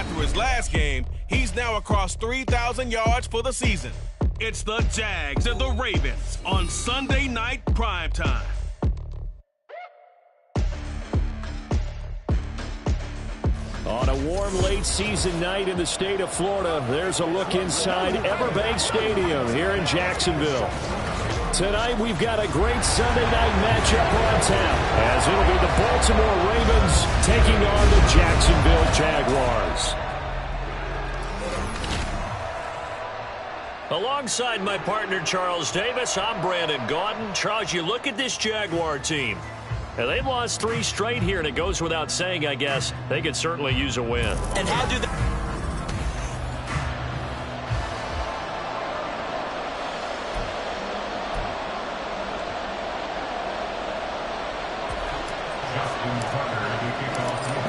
after his last game, he's now across 3,000 yards for the season. It's the Jags and the Ravens on Sunday night primetime. On a warm late season night in the state of Florida, there's a look inside Everbank Stadium here in Jacksonville. Tonight we've got a great Sunday night matchup on tap, as it'll be the Baltimore Ravens taking on the Jacksonville Jaguars. Alongside my partner Charles Davis, I'm Brandon Gaudin. Charles, you look at this Jaguar team. And they've lost 3 straight here, and it goes without saying, I guess, they could certainly use a win. And how do they...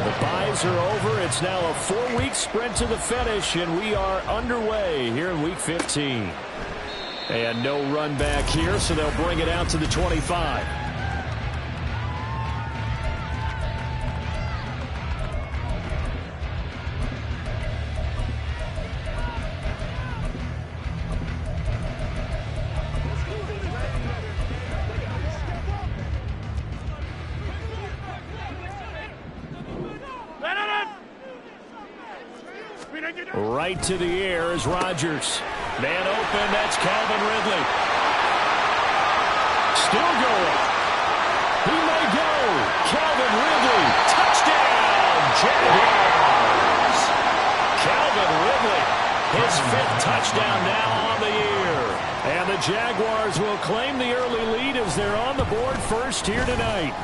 The byes are over. It's now a 4-week sprint to the finish, and we are underway here in Week 15. And no run back here, so they'll bring it out to the 25. Right to the air is Rodgers. Man open, that's Calvin Ridley. Still going. He may go. Calvin Ridley. Touchdown, Jaguars. Calvin Ridley, his 5th touchdown now on the year. And the Jaguars will claim the early lead as they're on the board first here tonight.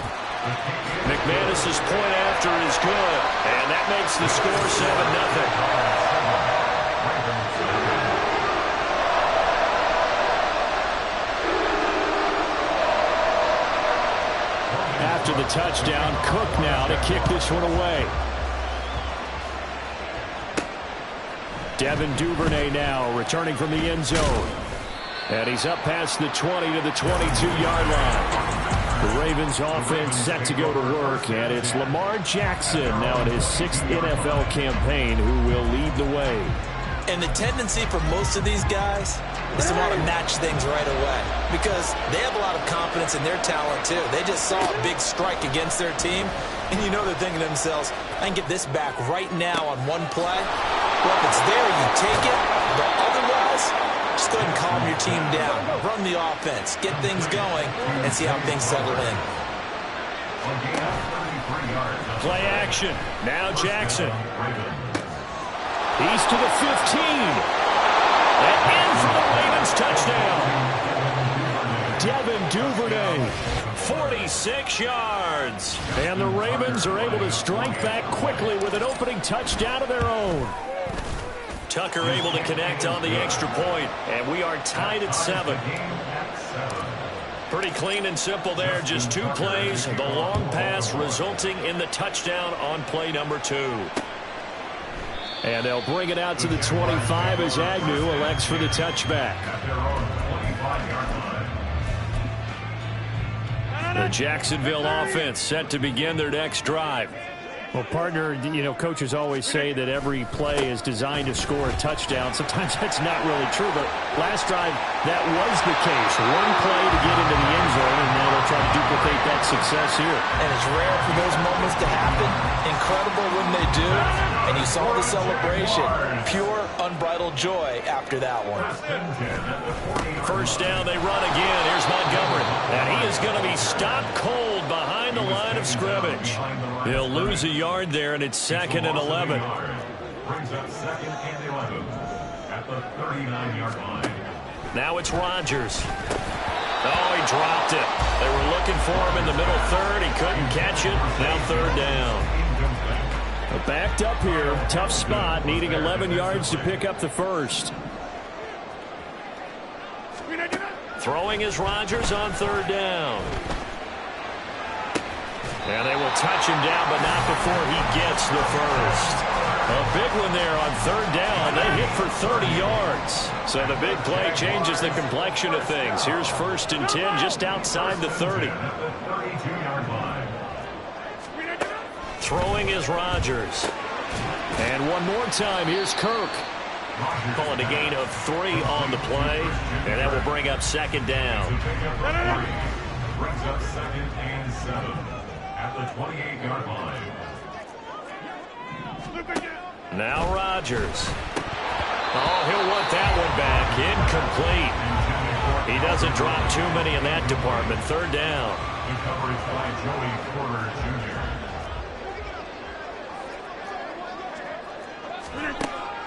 McManus's point after is good, and that makes the score 7-0. After the touchdown, Cook now to kick this one away. Devin Duvernay now returning from the end zone. And he's up past the 20 to the 22-yard line. The Ravens offense set to go to work, and it's Lamar Jackson now in his 6th NFL campaign who will lead the way. And the tendency for most of these guys is to want to match things right away because they have a lot of confidence in their talent too. They just saw a big strike against their team, and you know they're thinking to themselves, I can get this back right now on one play. Well, if it's there, you take it, but otherwise, just go ahead and calm your team down. Run the offense, get things going, and see how things settle in. Play action. Now Jackson. He's to the 15. And in for the Ravens touchdown. Devin Duvernay, 46 yards. And the Ravens are able to strike back quickly with an opening touchdown of their own. Tucker able to connect on the extra point, and we are tied at 7. Pretty clean and simple there. Just 2 plays. The long pass resulting in the touchdown on play number 2. And they'll bring it out to the 25 as Agnew elects for the touchback. The Jacksonville offense set to begin their next drive. Well, partner, you know, coaches always say that every play is designed to score a touchdown. Sometimes that's not really true, but last drive, that was the case. 1 play to get into the end zone, and now they'll try to duplicate that success here. And it's rare for those moments to happen. Incredible when they do. And you saw the celebration. Pure, unbridled joy after that one. First down, they run again. Here's Montgomery. And he is going to be stopped cold behind the line of scrimmage. He'll lose a yard there, and it's 2nd and 11. Now it's Rodgers. Oh, he dropped it. They were looking for him in the middle third. He couldn't catch it. Now 3rd down. Backed up here. Tough spot. Needing 11 yards to pick up the first. Throwing is Rodgers on 3rd down. And they will touch him down, but not before he gets the first. A big one there on 3rd down. They hit for 30 yards. So the big play changes the complexion of things. Here's 1st and 10 just outside the 30. Throwing is Rodgers. And one more time, here's Kirk. Calling a gain of 3 on the play, and that will bring up second down. Brings up 2nd and 7 at the 28-yard line. Now Rodgers. Oh, he'll want that one back. Incomplete. He doesn't drop too many in that department. 3rd down. The coverage by Joey Porter Jr.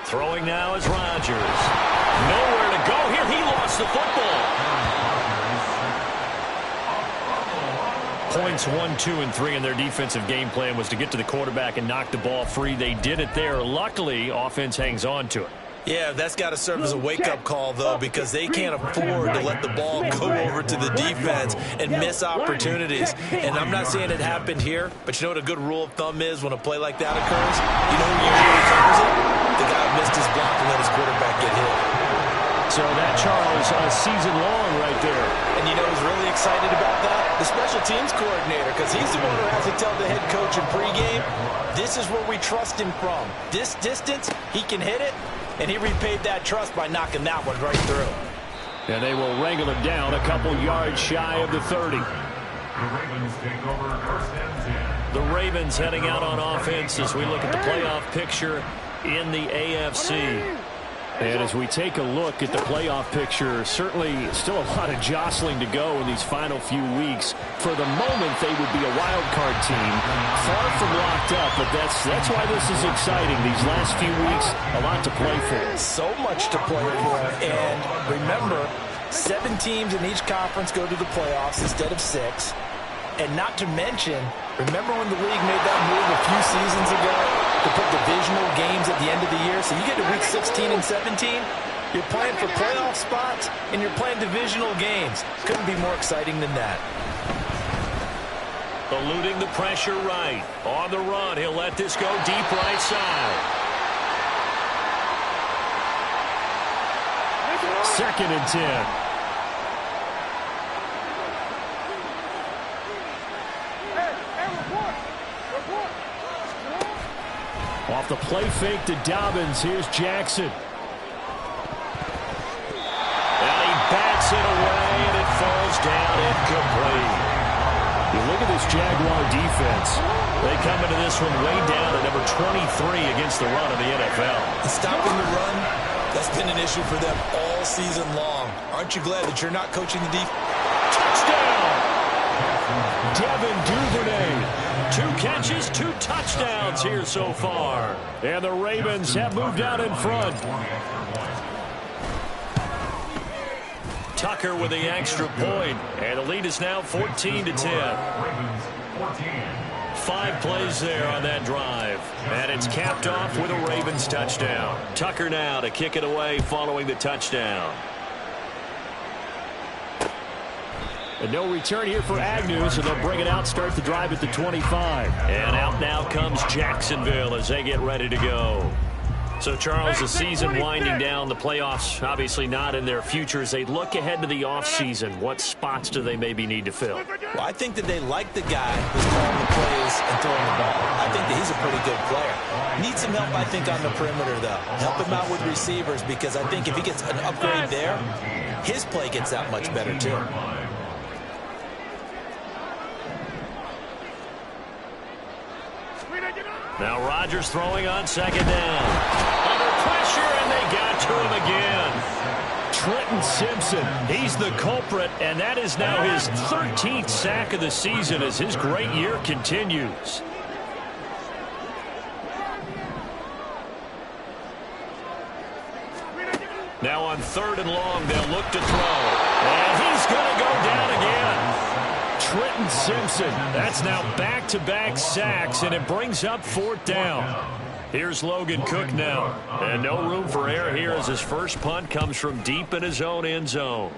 Throwing now is Rodgers. Nowhere to go here. He lost the football. Points 1, 2, and 3 in their defensive game plan was to get to the quarterback and knock the ball free. They did it there. Luckily, offense hangs on to it. Yeah, that's got to serve as a wake-up call, though, because they can't afford to let the ball go over to the defense and miss opportunities. And I'm not saying it happened here, but you know what a good rule of thumb is when a play like that occurs? You know who usually recovers it? The guy who missed his block and let his quarterback get hit. So that, Charles, a season long right there. And you know who's really excited about that? The special teams coordinator, because he's the one who has to tell the head coach in pregame, this is where we trust him from. This distance, he can hit it. And he repaid that trust by knocking that one right through. And they will wrangle him down a couple yards shy of the 30. The Ravens take over 1st and 10. The Ravens heading out on offense as we look at the playoff picture in the AFC. And as we take a look at the playoff picture, certainly still a lot of jostling to go in these final few weeks. For the moment, they would be a wild card team, far from locked up, but that's why this is exciting. These last few weeks, a lot to play for. So much to play for. And remember, 7 teams in each conference go to the playoffs instead of 6. And not to mention, remember when the league made that move a few seasons ago to put divisional games at the end of the year? So you get to week 16 and 17, you're playing for playoff spots, and you're playing divisional games. Couldn't be more exciting than that. Eluding the pressure right. On the run, he'll let this go deep right side. 2nd and 10. Off the play fake to Dobbins. Here's Jackson. And he bats it away, and it falls down incomplete. You look at this Jaguar defense. They come into this one way down at number 23 against the run of the NFL. And stopping the run, that's been an issue for them all season long. Aren't you glad that you're not coaching the defense? Touchdown! Devin Duvernay. 2 catches, 2 touchdowns here so far. And the Ravens have moved out in front. Tucker with the extra point, and the lead is now 14-10. 5 plays there on that drive, and it's capped off with a Ravens touchdown. Tucker now to kick it away following the touchdown. And no return here for Agnew, so they'll bring it out, start the drive at the 25. And out now comes Jacksonville as they get ready to go. So, Charles, the season winding down, the playoffs obviously not in their future. As they look ahead to the offseason, what spots do they maybe need to fill? Well, I think that they like the guy who's calling the plays and throwing the ball. I think that he's a pretty good player. Needs some help, I think, on the perimeter, though. Help him out with receivers, because I think if he gets an upgrade there, his play gets that much better, too. Now Rodgers throwing on 2nd down. Under pressure, and they got to him again. Trenton Simpson, he's the culprit, and that is now his 13th sack of the season as his great year continues. Now on 3rd and long, they'll look to throw. And he's going to go down again. Trenton Simpson, that's now back-to-back sacks, and it brings up 4th down. Here's Logan Cook now. And no room for error here as his first punt comes from deep in his own end zone.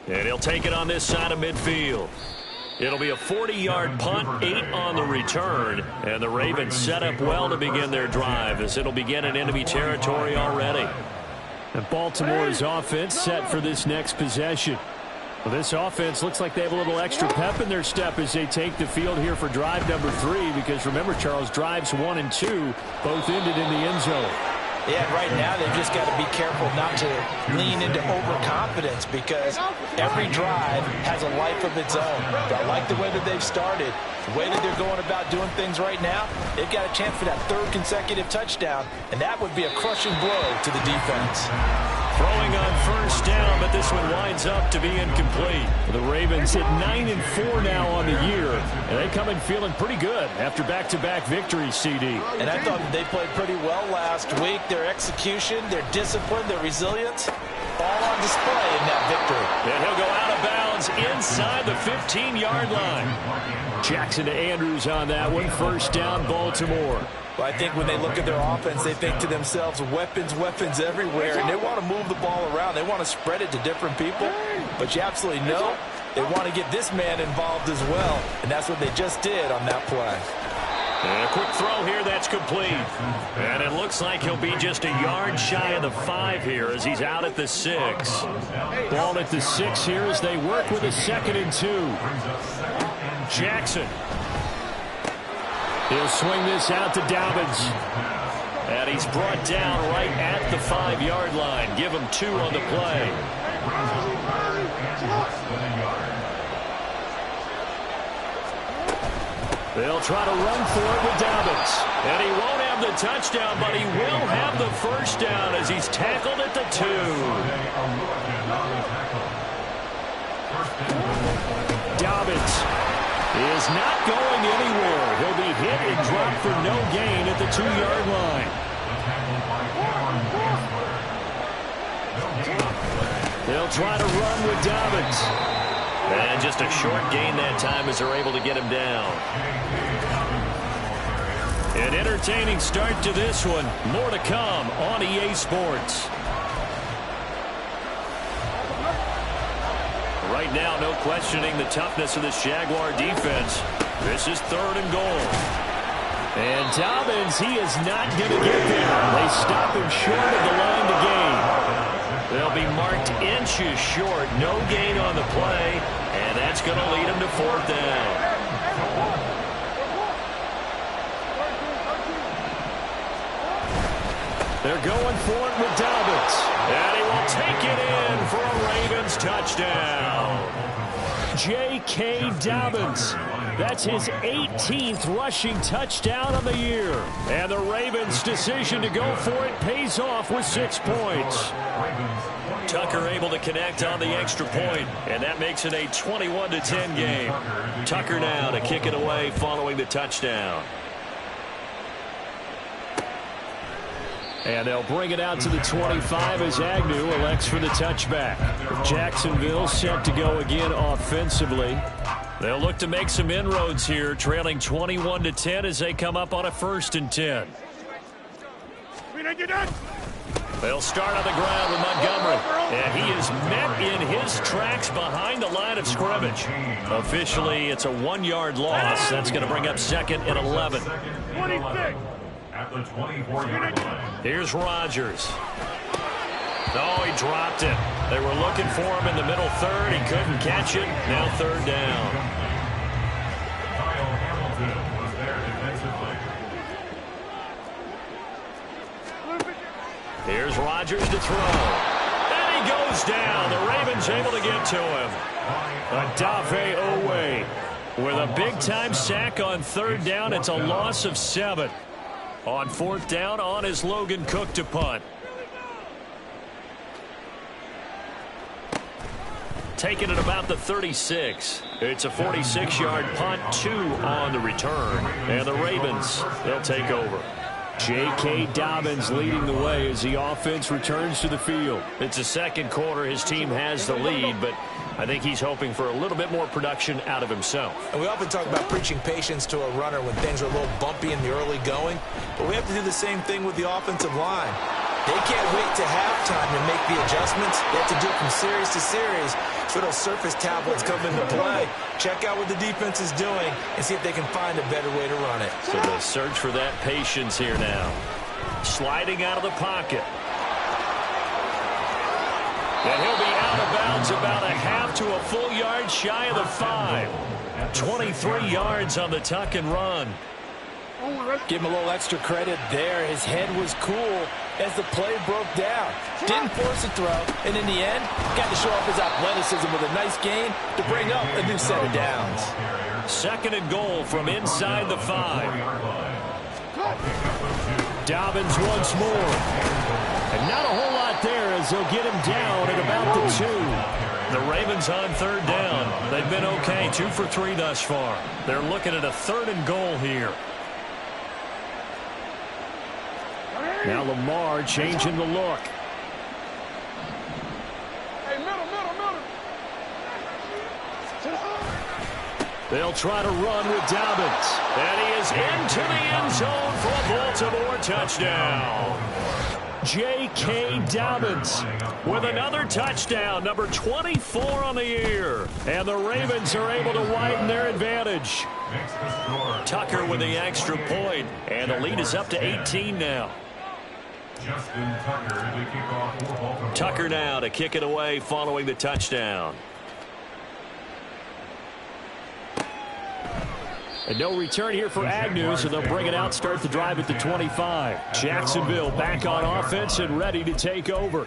And he'll take it on this side of midfield. It'll be a 40-yard punt, 8 on the return. And the Ravens set up well to begin their drive as it'll begin in enemy territory already. And Baltimore's offense set for this next possession. Well, this offense looks like they have a little extra pep in their step as they take the field here for drive number 3, because remember, Charles, drives 1 and 2 both ended in the end zone. Yeah, right now they've just got to be careful not to lean into overconfidence, because every drive has a life of its own. I like the way that they've started, the way that they're going about doing things right now. They've got a chance for that 3rd consecutive touchdown, and that would be a crushing blow to the defense. Throwing on first down, but this one winds up to be incomplete. The Ravens hit 9-4 now on the year, and they come in feeling pretty good after back-to-back victories, CD. And I thought that they played pretty well last week. Their execution, their discipline, their resilience, all on display in that victory. And he'll go out of bounds inside the 15-yard line. Jackson to Andrews on that one. First down, Baltimore. Well, I think when they look at their offense, they think to themselves, weapons, weapons everywhere, and they want to move the ball around. They want to spread it to different people, but you absolutely know they want to get this man involved as well, and that's what they just did on that play. And a quick throw here, that's complete. And it looks like he'll be just a yard shy of the 5 here as he's out at the 6. Ball at the 6 here as they work with a 2nd and 2. Jackson. He'll swing this out to Dobbins. And he's brought down right at the 5-yard line. Give him 2 on the play. They'll try to run for it with Dobbins. And he won't have the touchdown, but he will have the first down as he's tackled at the 2. Dobbins is not going anywhere. He'll be hit and dropped for no gain at the 2-yard line. They'll try to run with Dobbins. And just a short gain that time as they're able to get him down. An entertaining start to this one. More to come on EA Sports. Right now, no questioning the toughness of this Jaguar defense. This is 3rd and goal. And Dobbins, he is not going to get there. They stop him short of the line to gain. They'll be marked inches short. No gain on the play. And that's going to lead him to 4th down. They're going for it with Dobbins. And he will take it in for a Ravens touchdown. J.K. Dobbins. That's his 18th rushing touchdown of the year. And the Ravens' decision to go for it pays off with 6 points. Tucker able to connect on the extra point, and that makes it a 21-10 game. Tucker now to kick it away following the touchdown. And they'll bring it out to the 25 as Agnew elects for the touchback. Jacksonville set to go again offensively. They'll look to make some inroads here, trailing 21-10 as they come up on a 1st and 10. They'll start on the ground with Montgomery. And he is met in his tracks behind the line of scrimmage. Officially, it's a 1-yard loss. That's going to bring up 2nd and 11. 26. At the 24-yard line. Here's Rodgers. Oh, he dropped it. They were looking for him in the middle 3rd. He couldn't catch it. Now 3rd down. Kyle Hamilton was there defensively. Here's Rodgers to throw. And he goes down. The Ravens able to get to him. Adave Owe with a big-time sack on 3rd down. It's a loss of 7. On 4th down, on is Logan Cook to punt. Taking it about the 36. It's a 46-yard punt, 2 on the return. And the Ravens, they'll take over. J.K. Dobbins leading the way as the offense returns to the field. It's the 2nd quarter. His team has the lead, but I think he's hoping for a little bit more production out of himself. And we often talk about preaching patience to a runner when things are a little bumpy in the early going, but we have to do the same thing with the offensive line. They can't wait to halftime to make the adjustments. They have to do it from series to series. So those surface tablets come into play. Check out what the defense is doing and see if they can find a better way to run it. So the search for that patience here now. Sliding out of the pocket. And he'll be out of bounds Ravens about a half to a full yard shy of the 5. 23 yards on the tuck and run. Give him a little extra credit there. His head was cool as the play broke down. Didn't force a throw, and in the end, got to show off his athleticism with a nice gain to bring up a new set of downs. 2nd and goal from inside the 5. Dobbins once more. And not a whole lot there as they'll get him down at about the 2. The Ravens on 3rd down. They've been okay, 2 for 3 thus far. They're looking at a 3rd and goal here. Now Lamar changing the look. They'll try to run with Dobbins. And he is into the end zone for a Baltimore touchdown. J.K. Dobbins with another touchdown, number 24 on the year. And the Ravens are able to widen their advantage. Tucker with the extra point, and the lead is up to 18 now. Tucker now to kick it away following the touchdown. And no return here for Agnew, so they'll bring it out, start the drive at the 25. Jacksonville back on offense and ready to take over.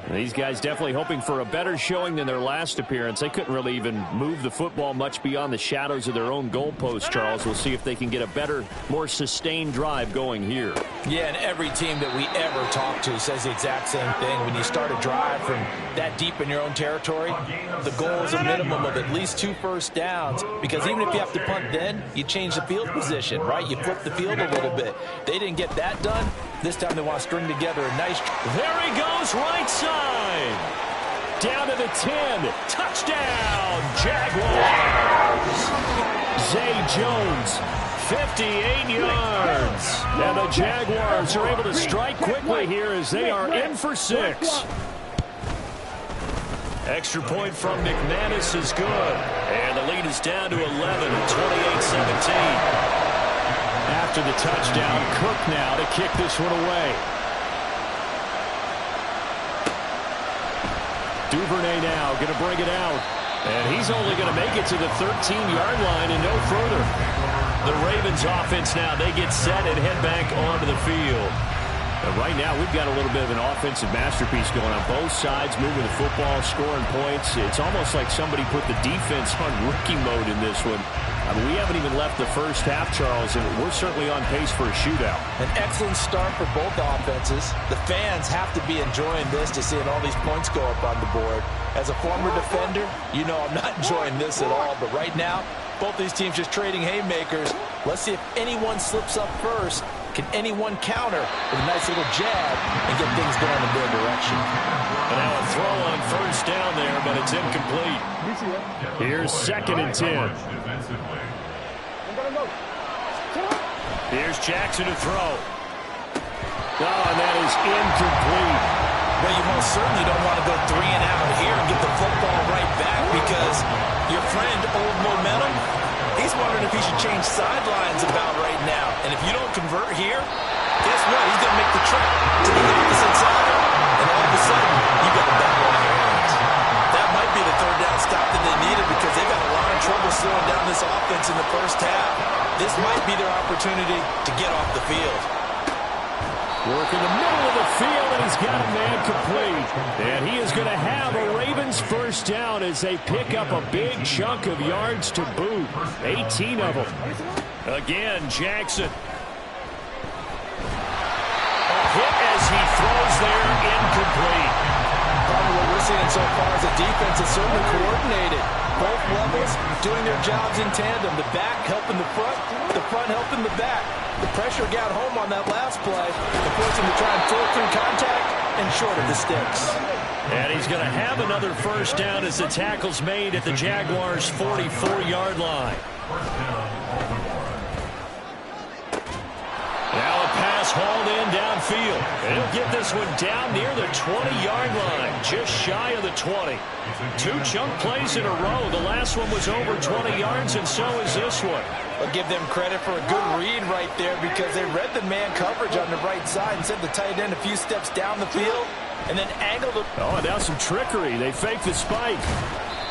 And these guys definitely hoping for a better showing than their last appearance. They couldn't really even move the football much beyond the shadows of their own goalpost, Charles. We'll see if they can get a better, more sustained drive going here. Yeah, and every team that we ever talk to says the exact same thing. When you start a drive from that deep in your own territory, the goal is a minimum of at least 2 first downs, because even if you have to punt then, you change the field position, right? You flip the field a little bit. They didn't get that done. This time they want to string together a nice... There he goes, right side. Down to the 10. Touchdown, Jaguars. Zay Jones, 58 yards. And the Jaguars are able to strike quickly here as they are in for 6. Extra point from McManus is good. And the lead is down to 11 at 28-17. After the touchdown, Cook now to kick this one away. Duvernay now going to bring it out. And he's only going to make it to the 13-yard line and no further. The Ravens offense now, they get set and head back onto the field. And right now, we've got a little bit of an offensive masterpiece going on both sides, moving the football, scoring points. It's almost like somebody put the defense on rookie mode in this one. I mean, we haven't even left the first half, Charles, and we're certainly on pace for a shootout. An excellent start for both offenses. The fans have to be enjoying this to seeing all these points go up on the board. As a former defender, you know I'm not enjoying this at all, but right now, both these teams just trading haymakers. Let's see if anyone slips up first. Can anyone counter with a nice little jab and get things going in their direction? And now a throw on first down there, but it's incomplete. Here's 2nd and 10. Here's Jackson to throw. Oh, and that is incomplete. Well, you most certainly don't want to go 3 and out here and get the football right back, because your friend, Old Momentum, he's wondering if he should change sidelines about right now. And if you don't convert here, guess what? He's going to make the trip to the opposite side. And all of a sudden, you got a battle on your hands. That might be the 3rd down stop that they needed, because they got a lot of trouble slowing down this offense in the first half. This might be their opportunity to get off the field. Work in the middle of the field, and he's got a man complete. And he is going to have a Ravens first down as they pick up a big chunk of yards to boot. 18 of them. Again, Jackson. A hit as he throws there, incomplete. Probably what we're seeing so far is the defense is certainly coordinated. Both levels doing their jobs in tandem. The back helping the front helping the back. The pressure got home on that last play to force him to try and throw through contact and short of the sticks. And he's going to have another first down as the tackle's made at the Jaguars' 44-yard line. Now a pass hauled in downfield. And he'll get this one down near the 20-yard line, just shy of the 20. 2 chunk plays in a row. The last one was over 20 yards, and so is this one. I'll give them credit for a good read right there because they read the man coverage on the right side and sent the tight end a few steps down the field and then angled it. Oh, now some trickery. They fake the spike.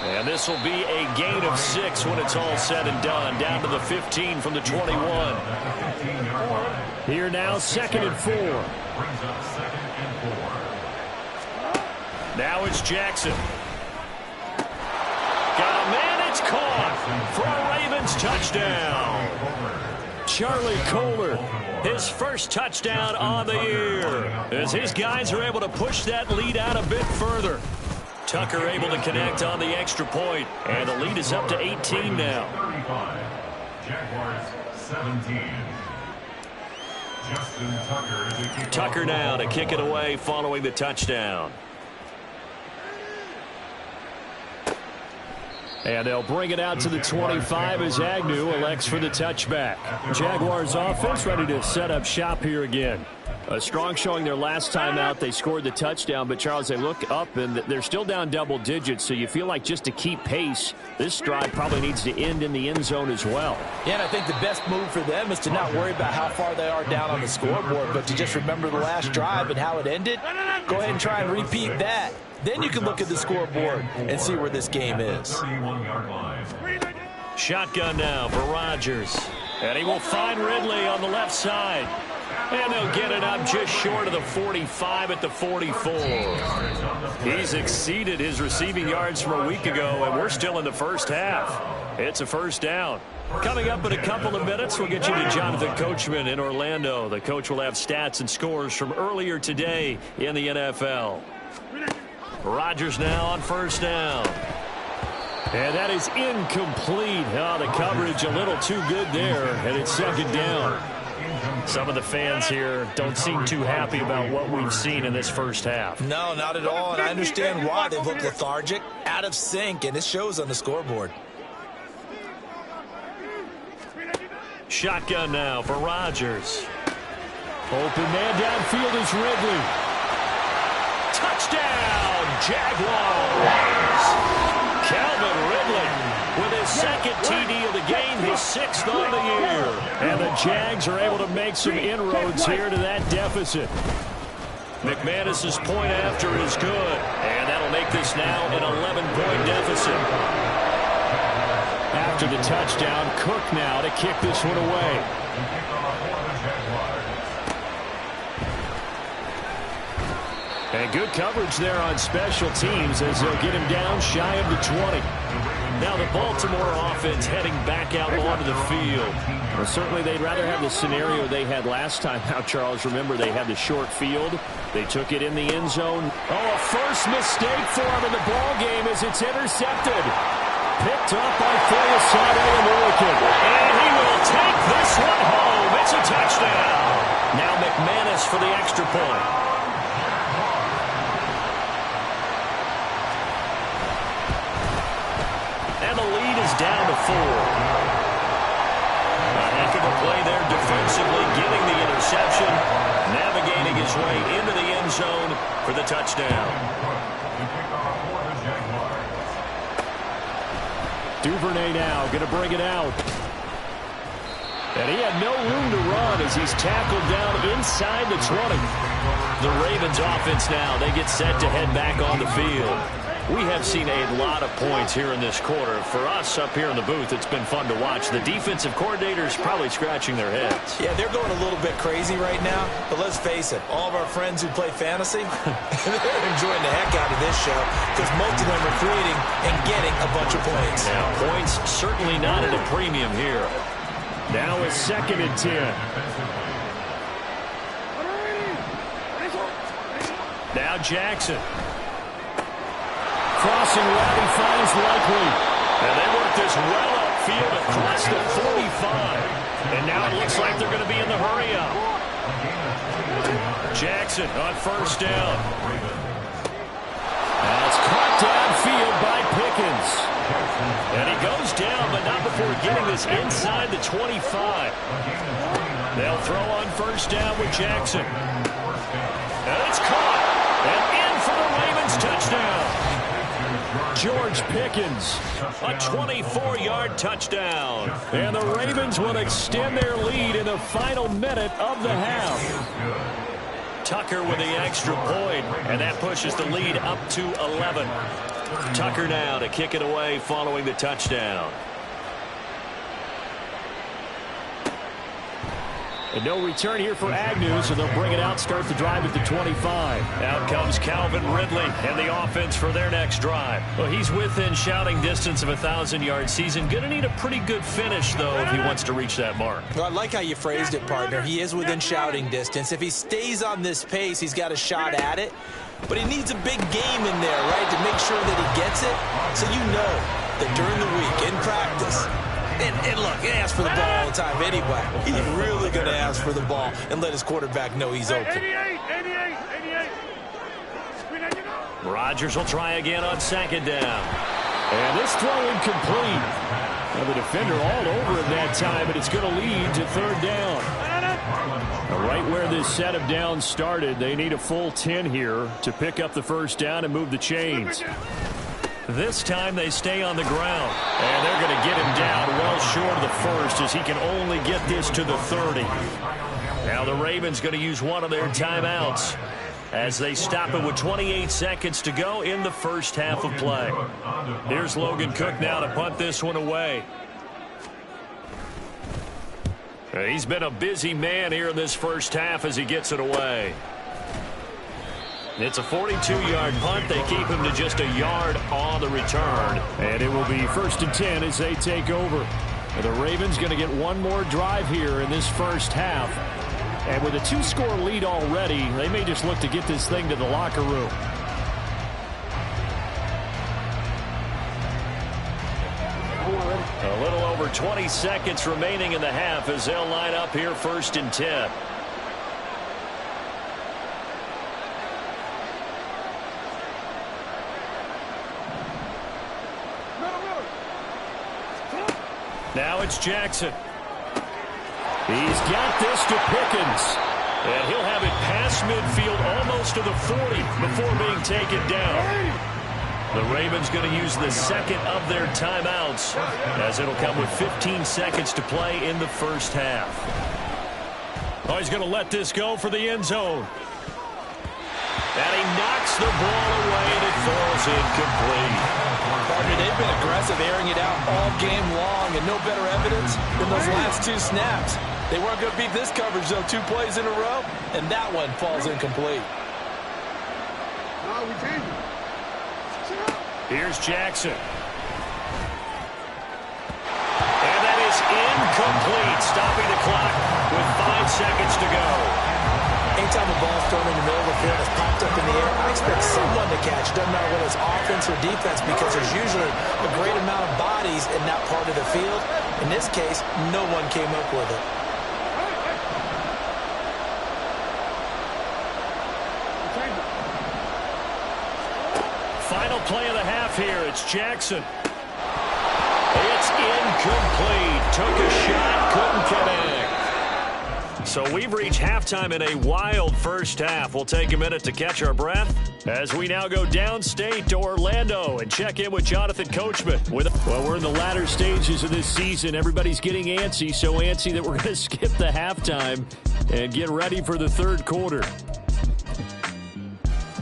And this will be a gain of 6 when it's all said and done. Down to the 15 from the 21. Here now, 2nd and 4. Now it's Jackson. Got a man, it's caught for a Ravens touchdown. Charlie Kohler, his first touchdown on the year, as his guys are able to push that lead out a bit further. Tucker able to connect on the extra point, and the lead is up to 18 now. 35, Jaguars 17. Justin Tucker is a kickoff. Tucker now to kick it away following the touchdown. And they'll bring it out to the 25 as Agnew elects for the touchback. Jaguars offense ready to set up shop here again. A strong showing their last time out. They scored the touchdown, but, Charles, they look up, and they're still down double digits, so you feel like just to keep pace, this drive probably needs to end in the end zone as well. Yeah, and I think the best move for them is to not worry about how far they are down on the scoreboard, but to just remember the last drive and how it ended. Go ahead and try and repeat that. Then you can look at the scoreboard and see where this game is. 31-yard line. Shotgun now for Rodgers. And he will find Ridley on the left side. And they'll get it up just short of the 45 at the 44. He's exceeded his receiving yards from a week ago, and we're still in the first half. It's a first down. Coming up in a couple of minutes, we'll get you to Jonathan Coachman in Orlando. The coach will have stats and scores from earlier today in the NFL. Rodgers now on first down. And that is incomplete. Oh, the coverage a little too good there, and it's 2nd down. Some of the fans here don't seem too happy about what we've seen in this first half. No, not at all, and I understand why. They've looked lethargic, out of sync, and it shows on the scoreboard. Shotgun now for Rodgers. Open man downfield is Ridley. Touchdown, Jaguars! Calvin Ridley with his 2nd TD of the game, his 6th on the year. And the Jags are able to make some inroads here to that deficit. McManus's point after is good, and that'll make this now an 11-point deficit. After the touchdown, Cook now to kick this one away. And good coverage there on special teams as they'll get him down shy of the 20. Now the Baltimore offense heading back out onto the field. Well, certainly they'd rather have the scenario they had last time out, Charles. Remember, they had the short field. They took it in the end zone. Oh, a first mistake for him in the ball game as it's intercepted. Picked up by Foyesade American. And he will take this one home. It's a touchdown. Now McManus for the extra point. And the lead is down to 4. A heck of a play there defensively, getting the interception, navigating his way into the end zone for the touchdown. Duvernay now going to bring it out. And he had no room to run as he's tackled down inside the 20. The Ravens offense now, they get set to head back on the field. We have seen a lot of points here in this quarter. For us up here in the booth, it's been fun to watch. The defensive coordinators probably scratching their heads. Yeah, they're going a little bit crazy right now. But let's face it, all of our friends who play fantasy, they're enjoying the heck out of this show because most of them are creating and getting a bunch of points. Now, points certainly not at a premium here. Now it's 2nd and 10. Now Jackson. Crossing route, he finds Likely. And they work this well upfield across the 45. And now it looks like they're going to be in the hurry-up. Jackson on first down. And it's caught downfield by Pickens. And he goes down, but not before getting this inside the 25. They'll throw on first down with Jackson. And it's caught. And in for the Ravens touchdown. George Pickens, a 24-yard touchdown. And the Ravens will extend their lead in the final minute of the half. Tucker with the extra point, and that pushes the lead up to 11. Tucker now to kick it away following the touchdown. And no return here for Agnew, so they'll bring it out, start the drive at the 25. Out comes Calvin Ridley and the offense for their next drive. Well, he's within shouting distance of a 1,000-yard season. Going to need a pretty good finish, though, if he wants to reach that mark. Well, I like how you phrased it, partner. He is within shouting distance. If he stays on this pace, he's got a shot at it. But he needs a big game in there, right, to make sure that he gets it. So you know that during the week, in practice, and look, he asks for the ball all the time anyway. He's really going to ask for the ball and let his quarterback know he's open. 88. Rodgers will try again on second down. And this throw incomplete. Now the defender all over him that time, but it's going to lead to third down. Now right where this set of downs started, they need a full 10 here to pick up the first down and move the chains. This time they stay on the ground, and they're going to get him down well short of the first as he can only get this to the 30. Now the Ravens going to use one of their timeouts as they stop it with 28 seconds to go in the first half of play. Here's Logan Cook now to punt this one away. He's been a busy man here in this first half as he gets it away. It's a 42-yard punt. They keep him to just a yard on the return. And it will be first and 10 as they take over. The Ravens going to get one more drive here in this first half. And with a 2-score lead already, they may just look to get this thing to the locker room. A little over 20 seconds remaining in the half as they'll line up here first and 10. Now it's Jackson. He's got this to Pickens. And he'll have it past midfield almost to the 40 before being taken down. The Ravens going to use the second of their timeouts as it'll come with 15 seconds to play in the first half. Oh, he's going to let this go for the end zone. And he knocks the ball away and it falls incomplete. Partner, they've been aggressive, airing it out all game long, and no better evidence than those last 2 snaps. They weren't going to beat this coverage, though, 2 plays in a row, and that one falls incomplete. Here's Jackson. And that is incomplete, stopping the clock with 5 seconds to go. Anytime the ball's thrown in the middle of the field, it's popped up in the air, I expect someone to catch. Doesn't matter whether it's offense or defense, because there's usually a great amount of bodies in that part of the field. In this case, no one came up with it. Final play of the half here. It's Jackson. It's incomplete. Took a shot, couldn't connect. So we've reached halftime in a wild first half. We'll take a minute to catch our breath as we now go downstate to Orlando and check in with Jonathan Coachman. Well, we're in the latter stages of this season. Everybody's getting antsy, so antsy that we're going to skip the halftime and get ready for the third quarter.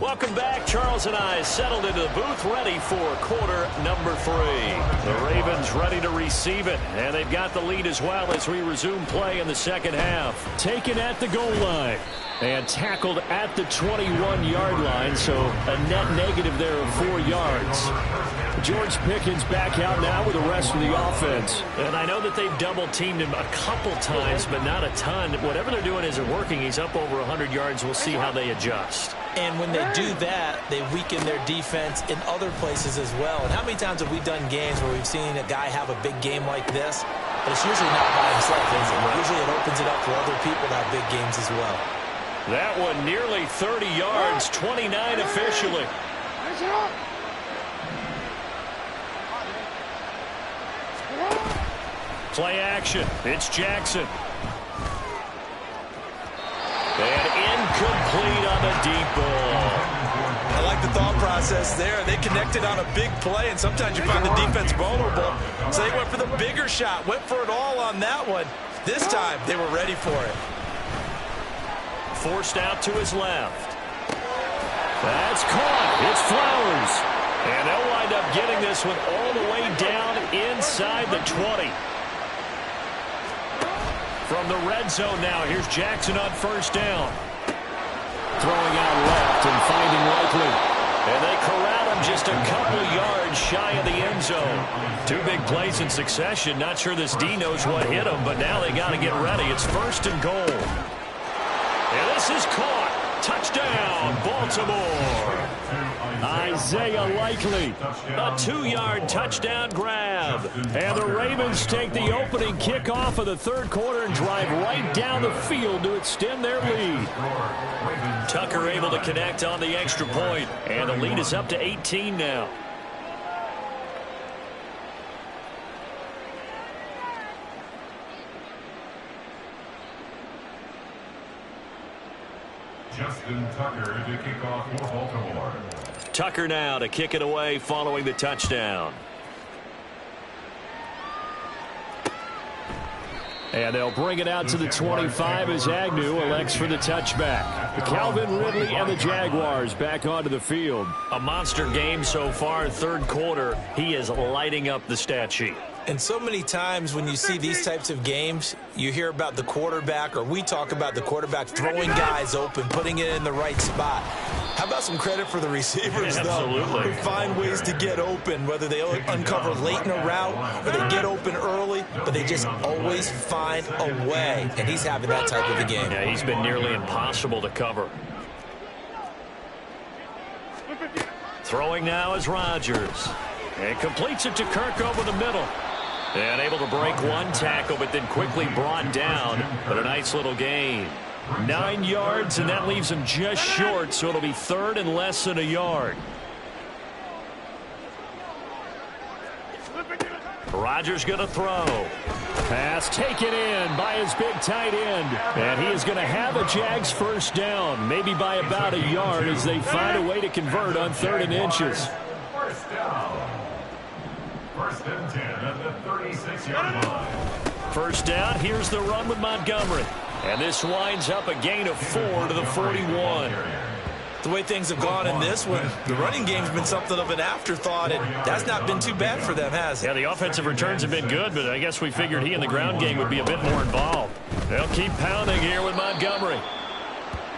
Welcome back. Charles and I settled into the booth ready for quarter number 3. The Ravens ready to receive it, and they've got the lead as well as we resume play in the second half. Taken at the goal line and tackled at the 21-yard line, so a net negative there of 4 yards. George Pickens back out now with the rest of the offense. And I know that they've double-teamed him a couple times, but not a ton. Whatever they're doing isn't working. He's up over 100 yards. We'll see how they adjust. And when they do that, they weaken their defense in other places as well. And how many times have we done games where we've seen a guy have a big game like this, but it's usually not by himself, is it? Usually it opens it up for other people to have big games as well. That one nearly 30 yards, 29 officially. Play action. It's Jackson. And incomplete on the deep ball. I like the thought process there. They connected on a big play, and sometimes you find the defense vulnerable. So they went for the bigger shot, went for it all on that one. This time, they were ready for it. Forced out to his left. That's caught. It's Flowers. And they'll wind up getting this one all the way down inside the 20. From the red zone now, here's Jackson on first down. Throwing out left and finding Likely. And they corral him just a couple yards shy of the end zone. Two big plays in succession. Not sure this D knows what hit him, but now they got to get ready. It's first and goal. And this is caught. Touchdown, Baltimore. Isaiah Likely, a 2-yard touchdown grab. And the Ravens take the opening kickoff of the third quarter and drive right down the field to extend their lead. Tucker able to connect on the extra point, and the lead is up to 18 now. Justin Tucker to kick off for Baltimore. Tucker now to kick it away following the touchdown. And they'll bring it out to the 25 as Agnew elects for the touchback. Calvin Ridley and the Jaguars back onto the field. A monster game so far, third quarter. He is lighting up the stat sheet. And so many times when you see these types of games, you hear about the quarterback, or we talk about the quarterback throwing guys open, putting it in the right spot. How about some credit for the receivers, though, who find ways to get open, whether they uncover late in a route or they get open early, but they just always find a way. And he's having that type of a game. Yeah, he's been nearly impossible to cover. Throwing now is Rodgers. And completes it to Kirk over the middle. And able to break one tackle, but then quickly brought down. But a nice little gain. 9 yards, and that leaves him just short, so it'll be third and less than a yard. Rodgers going to throw. Pass taken in by his big tight end. And he is going to have a Jags first down, maybe by about a yard as they find a way to convert on 3rd and inches. First down. First and 10 at the 36-yard line. First down, here's the run with Montgomery. And this winds up a gain of 4 to the 41. The way things have gone in this one, the running game's been something of an afterthought, and that's not been too bad for them, has it? Yeah, the offensive returns have been good, but I guess we figured he in the ground game would be a bit more involved. They'll keep pounding here with Montgomery.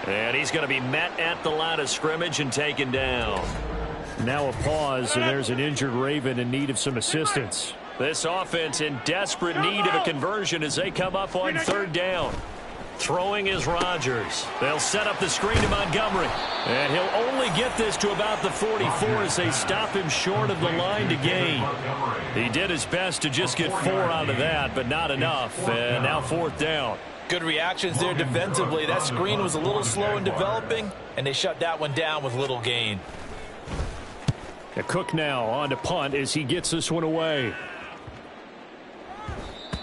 And he's going to be met at the line of scrimmage and taken down. Now a pause, and there's an injured Raven in need of some assistance. This offense in desperate need of a conversion as they come up on 3rd down. Throwing is Rodgers. They'll set up the screen to Montgomery. And he'll only get this to about the 44 as they stop him short of the line to gain. He did his best to just get 4 out of that, but not enough. And now 4th down. Good reactions there defensively. That screen was a little slow in developing, and they shut that one down with little gain. Cook now on to punt as he gets this one away.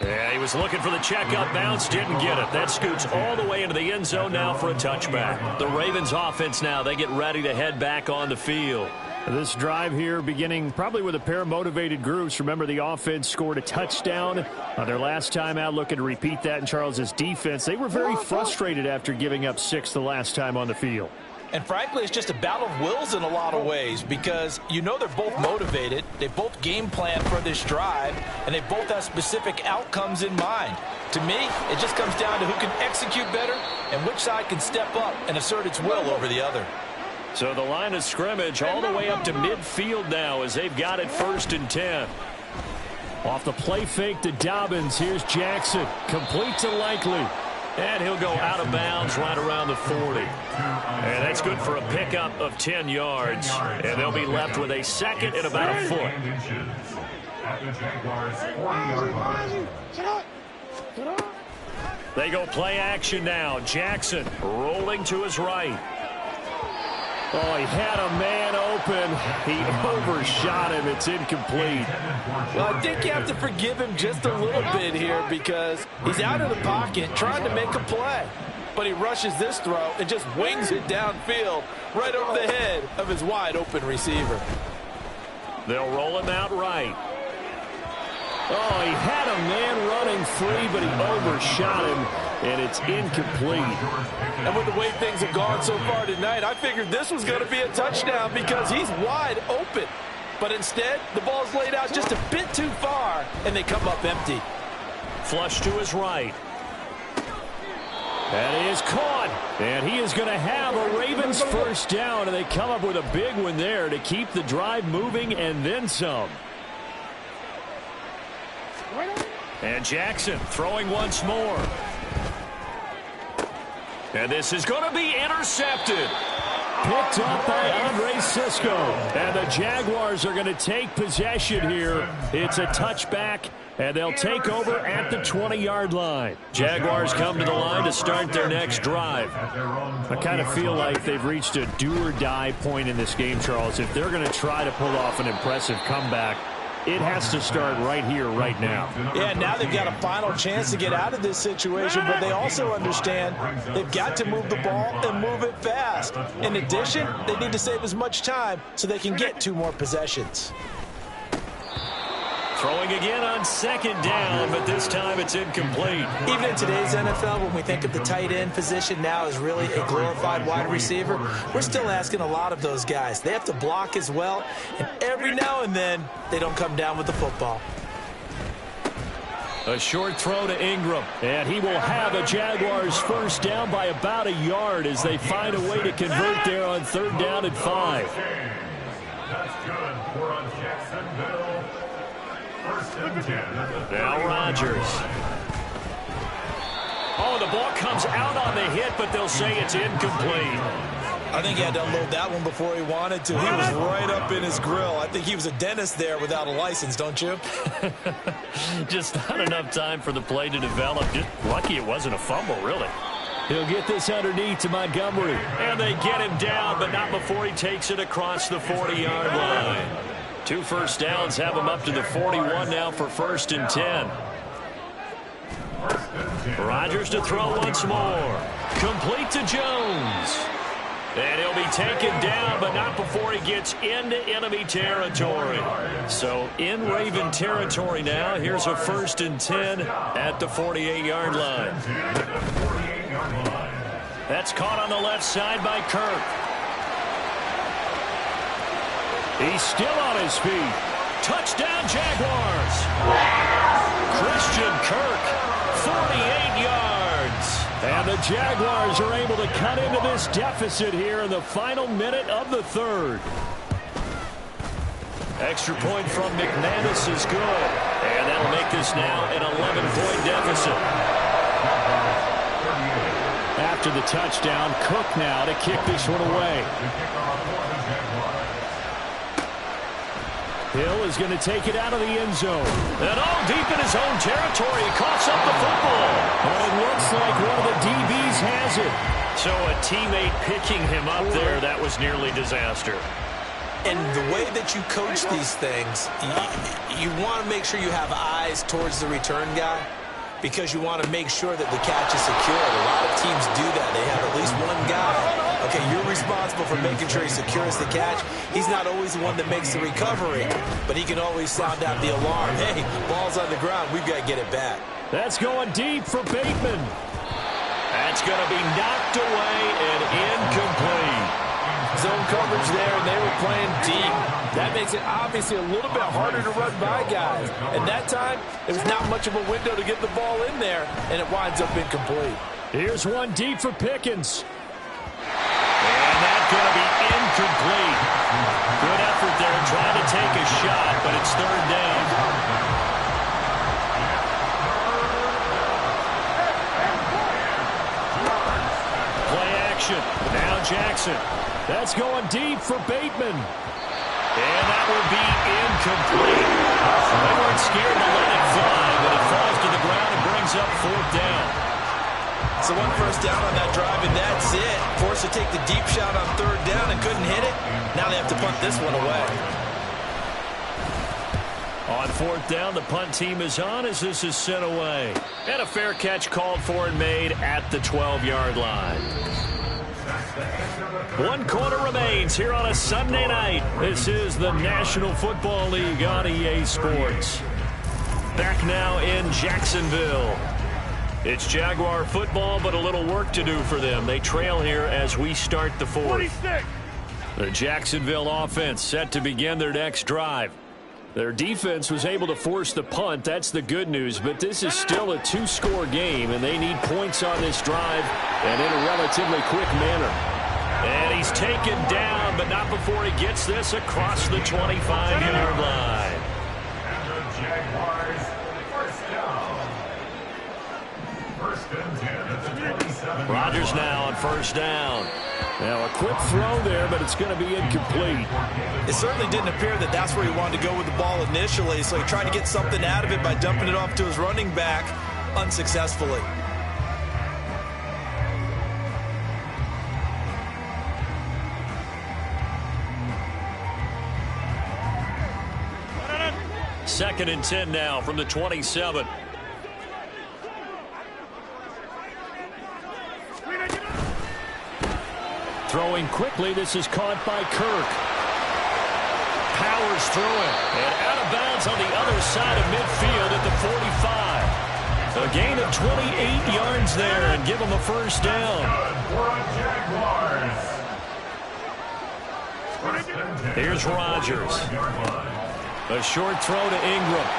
Yeah, he was looking for the check-up bounce, didn't get it. That scoots all the way into the end zone now for a touchback. The Ravens offense now, they get ready to head back on the field. This drive here beginning probably with a pair of motivated groups. Remember, the offense scored a touchdown their last time out. Looking to repeat that in Charles's defense. They were very frustrated after giving up 6 the last time on the field. And frankly, it's just a battle of wills in a lot of ways because you know they're both motivated. They both game plan for this drive, and they both have specific outcomes in mind. To me, it just comes down to who can execute better and which side can step up and assert its will over the other. So the line of scrimmage all the way up to midfield now as they've got it 1st and 10. Off the play fake to Dobbins. Here's Jackson. Complete to Likely. And he'll go out of bounds right around the 40. And that's good for a pickup of 10 yards. And they'll be left with a second and about a foot. At the Jaguars' 40-yard line. They go play action now. Jackson rolling to his right. Oh, he had a man open. He overshot him. It's incomplete. Well, I think you have to forgive him just a little bit here because he's out of the pocket trying to make a play. but he rushes this throw and just wings it downfield right over the head of his wide-open receiver. They'll roll him out right. Oh, he had a man running free, but he overshot him, and it's incomplete. And with the way things have gone so far tonight, I figured this was going to be a touchdown because he's wide open. But instead, the ball's laid out just a bit too far, and they come up empty. Flush to his right. That is caught. And he is going to have a Ravens first down, and they come up with a big one there to keep the drive moving and then some. And Jackson throwing once more. And this is going to be intercepted. Picked up by Andre Sisco. And the Jaguars are going to take possession here. It's a touchback, and they'll take over at the 20-yard line. Jaguars come to the line to start their next drive. I kind of feel like they've reached a do-or-die point in this game, Charles. If they're going to try to pull off an impressive comeback, it has to start right here, right now. Yeah, now they've got a final chance to get out of this situation, but they also understand they've got to move the ball and move it fast. In addition, they need to save as much time so they can get 2 more possessions. Throwing again on second down, but this time it's incomplete. Even in today's NFL, when we think of the tight end position now as really a glorified wide receiver, we're still asking a lot of those guys. They have to block as well, and every now and then, they don't come down with the football. A short throw to Ingram, and he will have a Jaguars first down by about a yard as they find a way to convert there on 3rd down and 5. That's good for Jacksonville. Now Rodgers. Oh, the ball comes out on the hit, but they'll say it's incomplete. I think he had to unload that one before he wanted to. He was right up in his grill. I think he was a dentist there without a license, don't you? Just not enough time for the play to develop. Just lucky it wasn't a fumble, really. He'll get this underneath to Montgomery. And they get him down, but not before he takes it across the 40-yard line. 2 first downs have him up to the 41 now for 1st and 10. Rodgers to throw once more. Complete to Jones. And he'll be taken down, but not before he gets into enemy territory. So in Raven territory now. Here's a 1st and 10 at the 48-yard line. That's caught on the left side by Kirk. He's still on his feet. Touchdown, Jaguars. Christian Kirk, 48 yards. And the Jaguars are able to cut into this deficit here in the final minute of the 3rd. Extra point from McManus is good. And that'll make this now an 11-point deficit. After the touchdown, Cook now to kick this one away. Hill is going to take it out of the end zone. And all deep in his own territory, he coughs up the football. And it looks like one of the DBs has it. So a teammate picking him up there, that was nearly disaster. And the way that you coach these things, you want to make sure you have eyes towards the return guy because you want to make sure that the catch is secured. A lot of teams do that. They have at least one guy. Okay, you're responsible for making sure he secures the catch. He's not always the one that makes the recovery, but he can always sound out the alarm. Hey, ball's on the ground. We've got to get it back. That's going deep for Bateman. That's going to be knocked away and incomplete. Zone coverage there, and they were playing deep. That makes it obviously a little bit harder to run by guys. And that time, there was not much of a window to get the ball in there, and it winds up incomplete. Here's one deep for Pickens. And that's going to be incomplete. Good effort there trying to take a shot, but it's 3rd down. Play action. Now Jackson. That's going deep for Bateman. And that will be incomplete. They weren't scared to let it fly, but it falls to the ground and brings up 4th down. So 1 first down on that drive, and that's it. Forced to take the deep shot on 3rd down and couldn't hit it. Now they have to punt this one away. On fourth down, the punt team is on as this is sent away. And a fair catch called for and made at the 12-yard line. 1 quarter remains here on a Sunday night. This is the National Football League on EA Sports. Back now in Jacksonville. It's Jaguar football, but a little work to do for them. They trail here as we start the fourth. 26. The Jacksonville offense set to begin their next drive. Their defense was able to force the punt. That's the good news, but this is still a 2-score game, and they need points on this drive and in a relatively quick manner. And he's taken down, but not before he gets this across the 25-yard line. And the Jaguars, first down. First and 10 at the 27. Rodgers now on first down. Now a quick throw there, but it's going to be incomplete. It certainly didn't appear that that's where he wanted to go with the ball initially, so he tried to get something out of it by dumping it off to his running back unsuccessfully. Second and 10 now from the 27. Throwing quickly, this is caught by Kirk. Powers through it, and out of bounds on the other side of midfield at the 45. A gain of 28 yards there, and give him a first down. Here's Rodgers. A short throw to Ingram.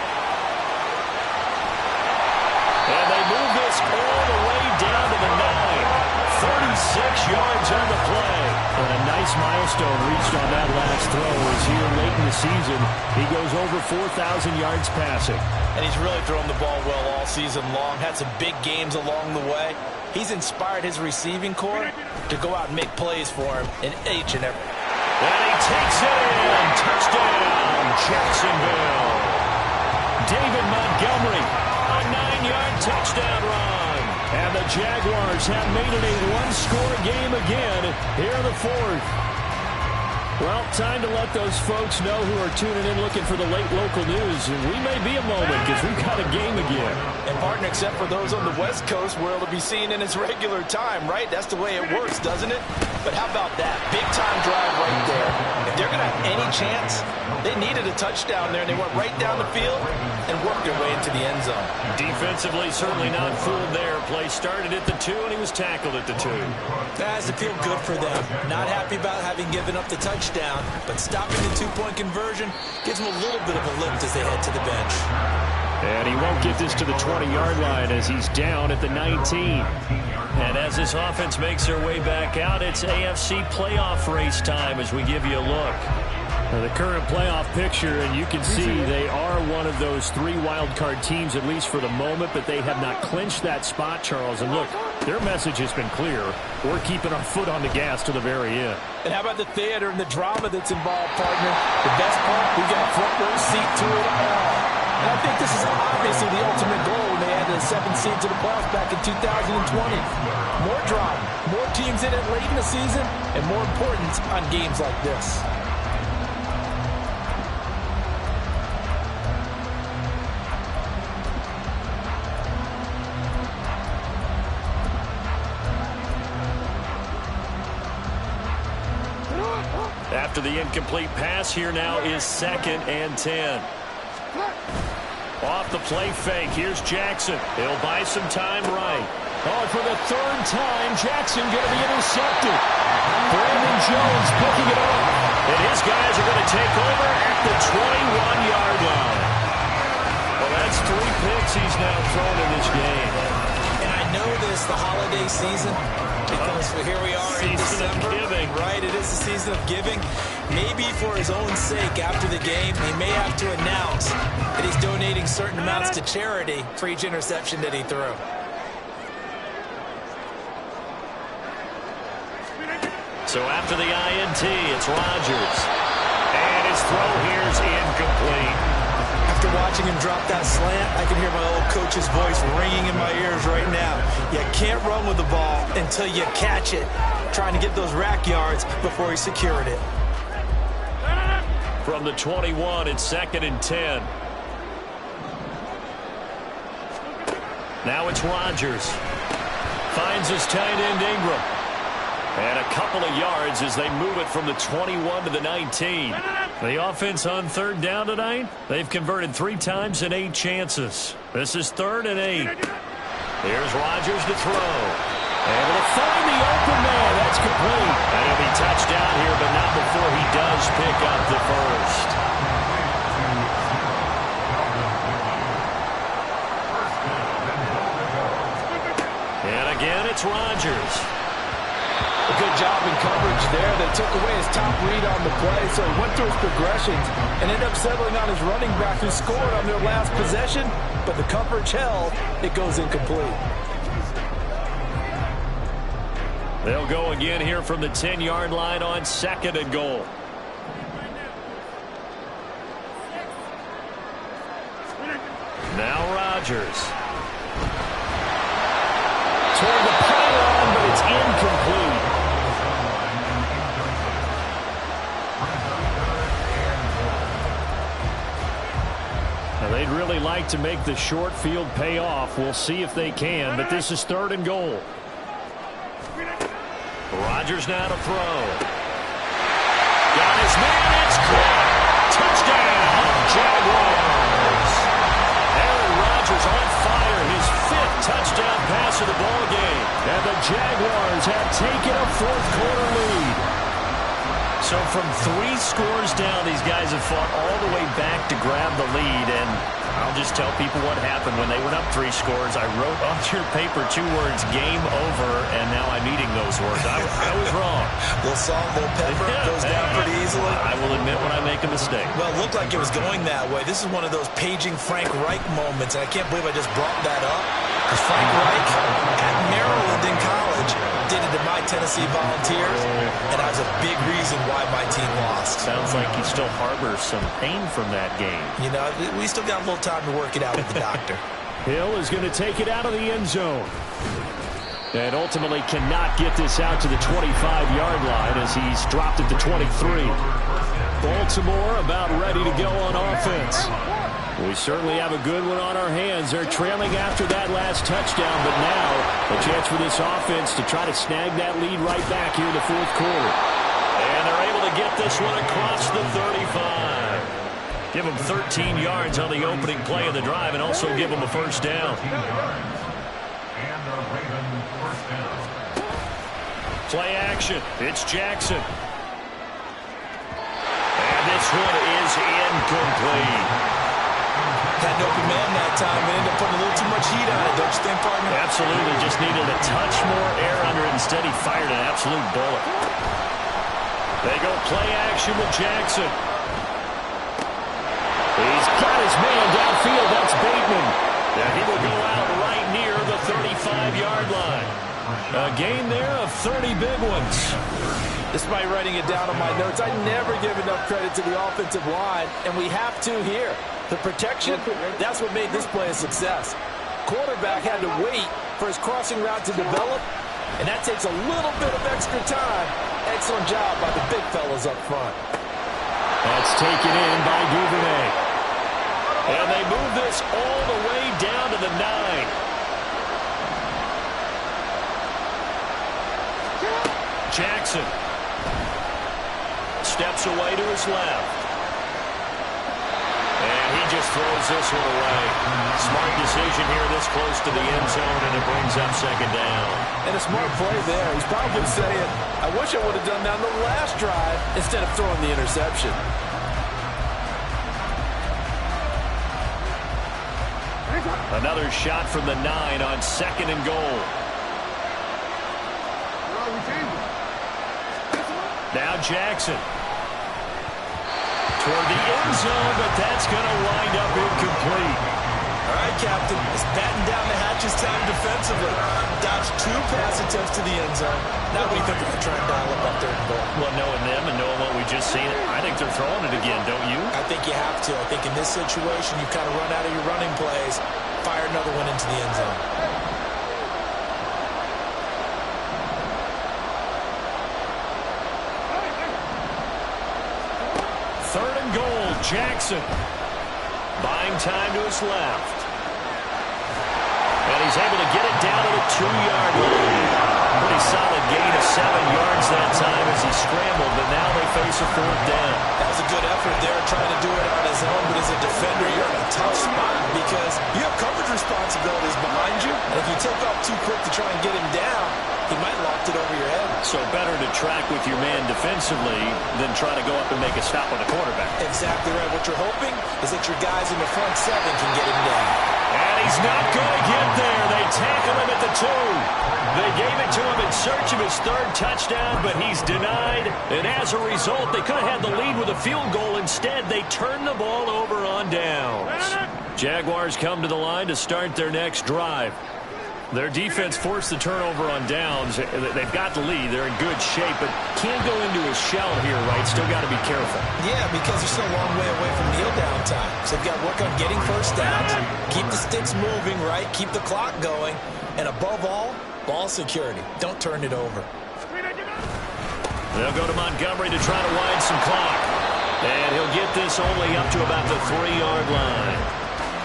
And they move this all the way down to the 9. 36 yards on the play. And a nice milestone reached on that last throw as here late in the season, he goes over 4,000 yards passing. And he's really thrown the ball well all season long. Had some big games along the way. He's inspired his receiving corps to go out and make plays for him in each and every. And he takes it in. Touchdown, Jacksonville. David Montgomery, a 9-yard touchdown run. And the Jaguars have made it a one-score game again here in the fourth. Well, time to let those folks know who are tuning in looking for the late local news. And we may be a moment because we've got a game again. And, partner, except for those on the West Coast where it'll be seen in its regular time, right? That's the way it works, doesn't it? But how about that? Big-time drive right there. If they're going to have any chance, they needed a touchdown there, and they went right down the field and worked their way into the end zone. Defensively, certainly not fooled there. Play started at the 2, and he was tackled at the 2. That has to feel good for them. Not happy about having given up the touchdown, but stopping the 2-point conversion gives them a little bit of a lift as they head to the bench. And he won't get this to the 20-yard line as he's down at the 19. And as this offense makes their way back out, it's AFC playoff race time as we give you a look. Now the current playoff picture, and you can see they are one of those 3 wildcard teams, at least for the moment, but they have not clinched that spot, Charles. And look, their message has been clear. We're keeping our foot on the gas to the very end. And how about the theater and the drama that's involved, partner? The best part, we got a front row seat to it all. And I think this is obviously the ultimate goal when they added a 7th seed to the playoffs back in 2020. More drama, more teams in it late in the season, and more importance on games like this. After the incomplete pass, here now is 2nd and 10. Off the play fake, here's Jackson. He'll buy some time right. Oh, for the 3rd time, Jackson going to be intercepted. Brandon Jones picking it up. And his guys are going to take over at the 21-yard line. Well, that's 3 picks he's now thrown in this game. And I know this, the holiday season, because here we are in December, right? It is the season of giving. Maybe for his own sake, after the game, he may have to announce that he's donating certain amounts to charity for each interception that he threw. So after the INT, it's Rodgers. And his throw here is incomplete. After watching him drop that slant, I can hear my old coach's voice ringing in my ears right now. You can't run with the ball until you catch it. Trying to get those rack yards before he secured it. From the 21, it's 2nd and 10. Now it's Rodgers. Finds his tight end Ingram. And a couple of yards as they move it from the 21 to the 19. The offense on third down tonight, they've converted 3 times in 8 chances. This is 3rd and 8. Here's Rodgers to throw. Able to find the open man. That's complete. And he'll be touchdown here, but not before he does pick up the first. And again, it's Rodgers. A good job in coverage there. They took away his top read on the play, so he went through his progressions and ended up settling on his running back who scored on their last possession, but the coverage held. It goes incomplete. They'll go again here from the 10-yard line on 2nd and goal. Now Rodgers. Toward the pylon, but it's incomplete. Now they'd really like to make the short field pay off. We'll see if they can, but this is 3rd and goal. Rodgers now to throw. Got his man, it's caught. Touchdown, Jaguars. Aaron Rodgers on fire, his 5th touchdown pass of the ball game. And the Jaguars have taken a 4th quarter lead. So from 3 scores down, these guys have fought all the way back to grab the lead. And I'll just tell people what happened when they went up 3 scores. I wrote on your paper 2 words, game over, and now I'm eating those words. I was wrong. Little salt, little pepper, goes down pretty easily. I will admit when I make a mistake. Well, it looked like it was going that way. This is one of those paging Frank Reich moments, and I can't believe I just brought that up. Because Frank Reich at Maryland in college did it to my Tennessee Volunteers, and that was a big reason why my team lost. Sounds like he still harbors some pain from that game. You know, we still got a little time to work it out with the doctor. Hill is going to take it out of the end zone. And ultimately cannot get this out to the 25-yard line as he's dropped it to 23. Baltimore about ready to go on offense. We certainly have a good one on our hands. They're trailing after that last touchdown, but now a chance for this offense to try to snag that lead right back here in the 4th quarter. And they're able to get this one across the 35. Give them 13 yards on the opening play of the drive and also give them a first down. Play action. It's Jackson. And this one is incomplete. Had an open man that time and ended up putting a little too much heat on it, don't you think, partner? Absolutely. Just needed a touch more air under it. Instead, he fired an absolute bullet. They go play action with Jackson. He's got his man downfield. That's Bateman. And he will go out right near the 35-yard line. A gain there of 30 big ones. Despite writing it down on my notes, I never give enough credit to the offensive line, and we have to here. The protection, that's what made this play a success. Quarterback had to wait for his crossing route to develop, and that takes a little bit of extra time. Excellent job by the big fellas up front. That's taken in by Duvernay. And they move this all the way down to the 9. Jackson steps away to his left. And he just throws this one away. Smart decision here this close to the end zone, and it brings up 2nd down. And a smart play there. He's probably saying, I wish I would have done that on the last drive instead of throwing the interception. Another shot from the 9 on 2nd and goal. Now Jackson. Toward the end zone, but that's going to wind up incomplete. All right, Captain. It's batting down the hatches time defensively. Dodged 2 pass attempts to the end zone. Now what do you think they're trying to dial up on 3rd and goal? Well, knowing them and knowing what we just seen, I think they're throwing it again, don't you? I think you have to. I think in this situation, you kind of run out of your running plays, fire another one into the end zone. Jackson buying time to his left. And he's able to get it down to the 2-yard line. Pretty solid gain of 7 yards that time as he scrambled, but now they face a 4th down. That was a good effort there, trying to do it on his own, but as a defender, you're in a tough spot because you have coverage responsibilities behind you, and if you take off too quick to try and get him down, he might loft it over your head. So better to track with your man defensively than try to go up and make a stop on the quarterback. Exactly right. What you're hoping is that your guys in the front 7 can get him down. And he's not going to get there. They tackle him at the 2. They gave it to him in search of his 3rd touchdown, but he's denied. And as a result, they could have had the lead with a field goal. Instead, they turned the ball over on downs. Jaguars come to the line to start their next drive. Their defense forced the turnover on downs. They've got the lead. They're in good shape, but can't go into a shell here, right? Still got to be careful. Yeah, because they're still a long way away from kneel down time. So they've got to work on getting first downs, keep the sticks moving, right? Keep the clock going, and above all, ball security. Don't turn it over. They'll go to Montgomery to try to wind some clock. And he'll get this only up to about the 3-yard line.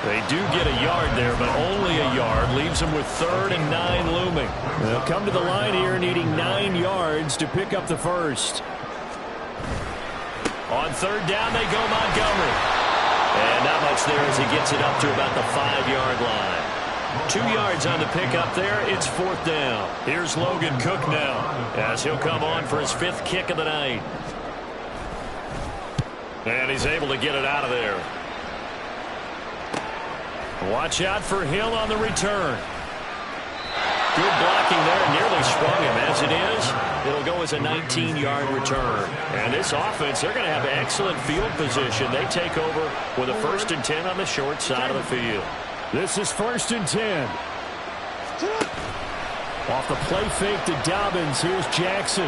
They do get a yard there, but only a yard. Leaves them with 3rd and 9 looming. They'll come to the line here needing 9 yards to pick up the first. On 3rd down, they go Montgomery. And not much there as he gets it up to about the 5-yard line. 2 yards on the pickup there. It's 4th down. Here's Logan Cook now as he'll come on for his 5th kick of the night. And he's able to get it out of there. Watch out for Hill on the return. Good blocking there. Nearly sprung him. As it is, it'll go as a 19-yard return. And this offense, they're going to have excellent field position. They take over with a 1st and 10 on the short side of the field. This is 1st and 10. Off the play fake to Dobbins. Here's Jackson.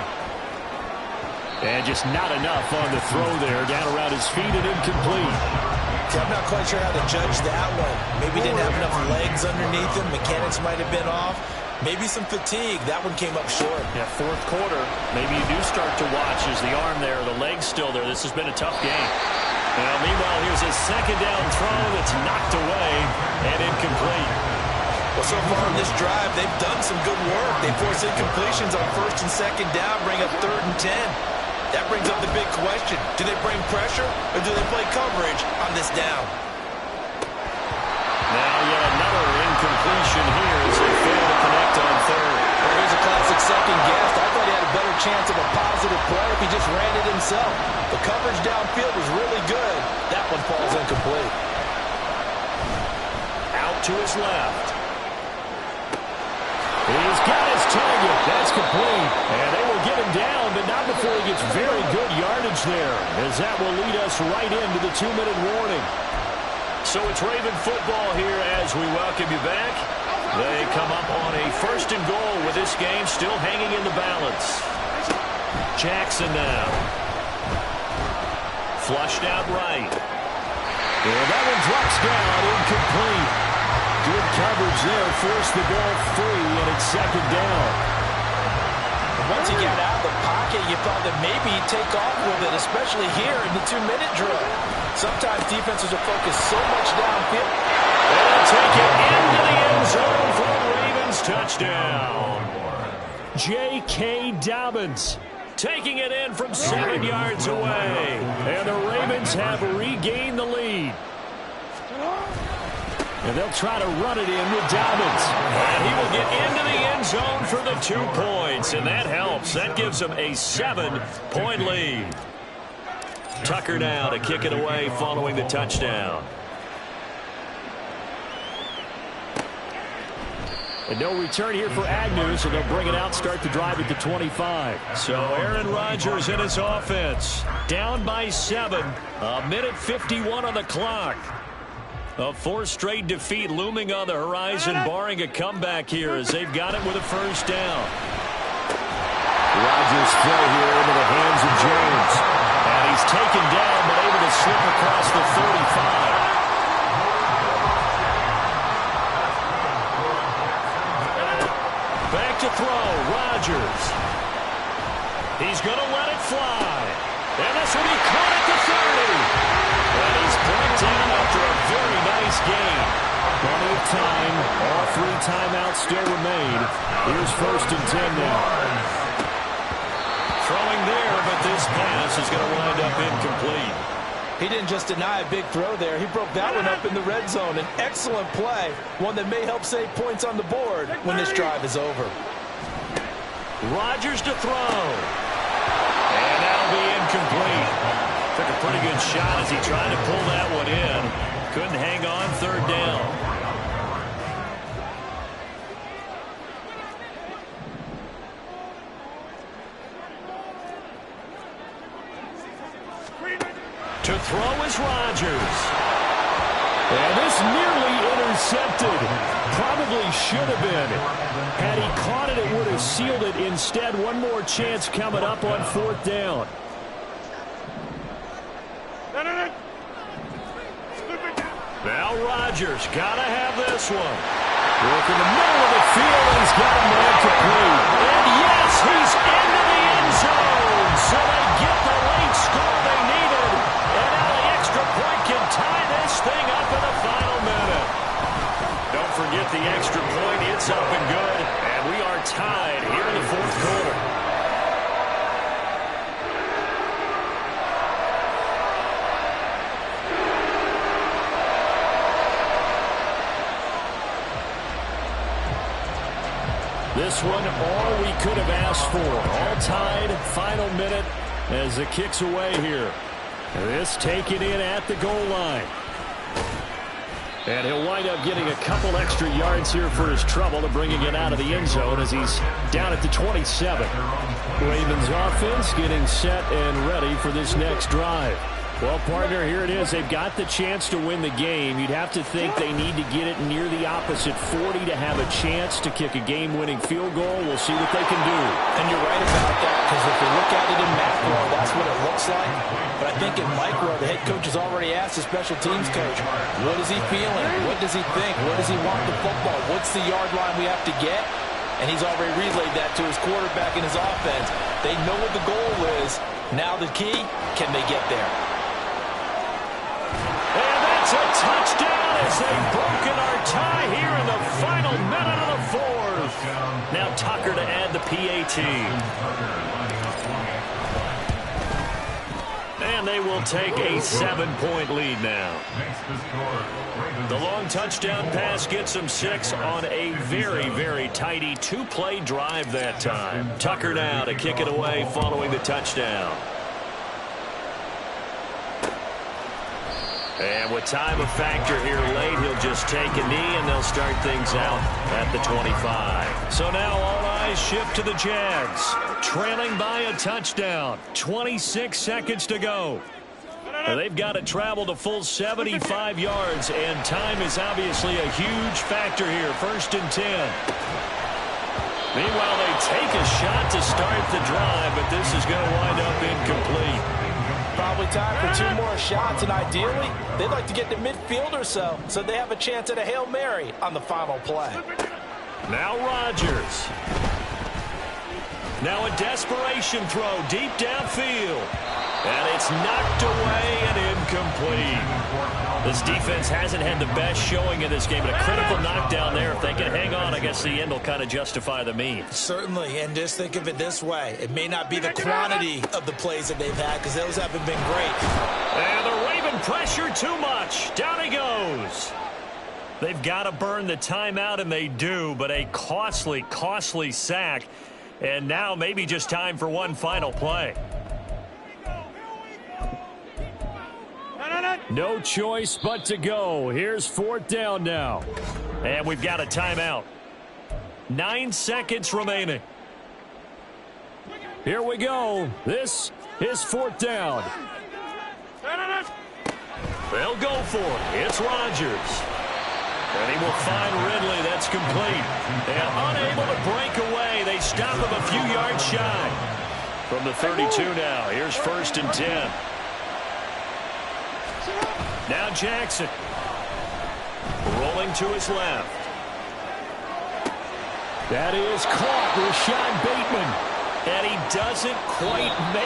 And just not enough on the throw there. Down around his feet and incomplete. I'm not quite sure how to judge that one. Maybe didn't have enough legs underneath him. Mechanics might have been off. Maybe some fatigue. That one came up short. Yeah, 4th quarter. Maybe you do start to watch as the arm there, the leg's still there. This has been a tough game. Now, meanwhile, here's a 2nd down throw that's knocked away and incomplete. Well, so far on this drive, they've done some good work. They force incompletions on 1st and 2nd down, bring up 3rd and 10. That brings up the big question. Do they bring pressure or do they play coverage on this down? Now yet another incompletion here as they fail to connect on 3rd. Well, here's a classic second guess. I thought he had a better chance of a positive play if he just ran it himself. The coverage downfield was really good. That one falls incomplete. Out to his left. He's got his target. That's complete. And they will get him down, but not before he gets very good yardage there, as that will lead us right into the 2-minute warning. So it's Raven football here as we welcome you back. They come up on a 1st and goal with this game still hanging in the balance. Jackson now. Flushed out right. And that one drops down, incomplete. Good coverage there, forced the ball free, and it's 2nd down. Once he got out of the pocket, you thought that maybe he'd take off with it, especially here in the 2-minute drill. Sometimes defenses are focused so much downfield. They'll take it into the end zone for the Ravens touchdown. J.K. Dobbins taking it in from 7 yards away. And the Ravens have regained the lead. And they'll try to run it in with Dobbins. And he will get into the end zone for the 2 points. And that helps. That gives them a 7-point lead. Tucker now to kick it away following the touchdown. And no return here for Agnew, so they'll bring it out, start the drive at the 25. So Aaron Rodgers and his offense down by 7. 1:51 on the clock. A 4th straight defeat looming on the horizon, barring a comeback here as they've got it with a 1st down. Rodgers throw here into the hands of Jones. And he's taken down, but able to slip across the 35. Back to throw, Rodgers. He's going to let it fly. And this will be caught at the 30. And he's brought down after a very nice game. Plenty of time. All 3 timeouts still remain. Here's 1st and 10 now. Throwing there, but this pass is going to wind up incomplete. He didn't just deny a big throw there. He broke that one up in the red zone. An excellent play, one that may help save points on the board when this drive is over. Rodgers to throw. And that'll be incomplete. Took a pretty good shot as he tried to pull that one in. Couldn't hang on 3rd down. To throw is Rodgers. And this nearly intercepted. Probably should have been. Had he caught it, it would have sealed it. Instead, one more chance coming up on 4th down. Now Rodgers got to have this one. Look in the middle of the field, and he's got a man complete. And yes, he's into the end zone. So they get the late score they needed. And now the extra point can tie this thing up in the final minute. Don't forget the extra point. It's up and good. And we are tied here in the 4th quarter. This one, all we could have asked for. All tied, final minute as it kicks away here. This taken in at the goal line. And he'll wind up getting a couple extra yards here for his trouble to bringing it out of the end zone as he's down at the 27. Ravens offense getting set and ready for this next drive. Well, partner, here it is. They've got the chance to win the game. You'd have to think they need to get it near the opposite 40 to have a chance to kick a game-winning field goal. We'll see what they can do. And you're right about that, because if you look at it in macro, that's what it looks like. But I think in micro, the head coach has already asked the special teams coach, what is he feeling? What does he think? Where does he want the football? What's the yard line we have to get? And he's already relayed that to his quarterback and his offense. They know what the goal is. Now the key, can they get there? And that's a touchdown as they've broken our tie here in the final minute of the 4th. Now Tucker to add the PAT. And they will take a 7-point lead now. The long touchdown pass gets them 6 on a very, very tidy 2-play drive that time. Tucker now to kick it away following the touchdown. And with time a factor here late, he'll just take a knee and they'll start things out at the 25. So now all eyes shift to the Jags, trailing by a touchdown. 26 seconds to go. They've got to travel the full 75 yards, and time is obviously a huge factor here. 1st and 10. Meanwhile, they take a shot to start the drive, but this is going to wind up incomplete. Probably time for 2 more shots, and ideally, they'd like to get to midfield or so they have a chance at a Hail Mary on the final play. Now Rodgers. Now a desperation throw deep downfield. And it's knocked away and incomplete. This defense hasn't had the best showing in this game, but a critical knockdown there. If they can hang on, I guess the end will kind of justify the means. Certainly, and just think of it this way. It may not be the quantity of the plays that they've had, because those haven't been great. And the Raven pressure too much. Down he goes. They've got to burn the timeout, and they do, but a costly, costly sack. And now maybe just time for one final play. No choice but to go. Here's 4th down now. And we've got a timeout. 9 seconds remaining. Here we go. This is 4th down. They'll go for it. It's Rodgers. And he will find Ridley. That's complete. And unable to break away. They stop him a few yards shy. From the 32 now. Here's 1st and 10. Now Jackson. Rolling to his left. That is caught. Rashad Bateman. And he doesn't quite make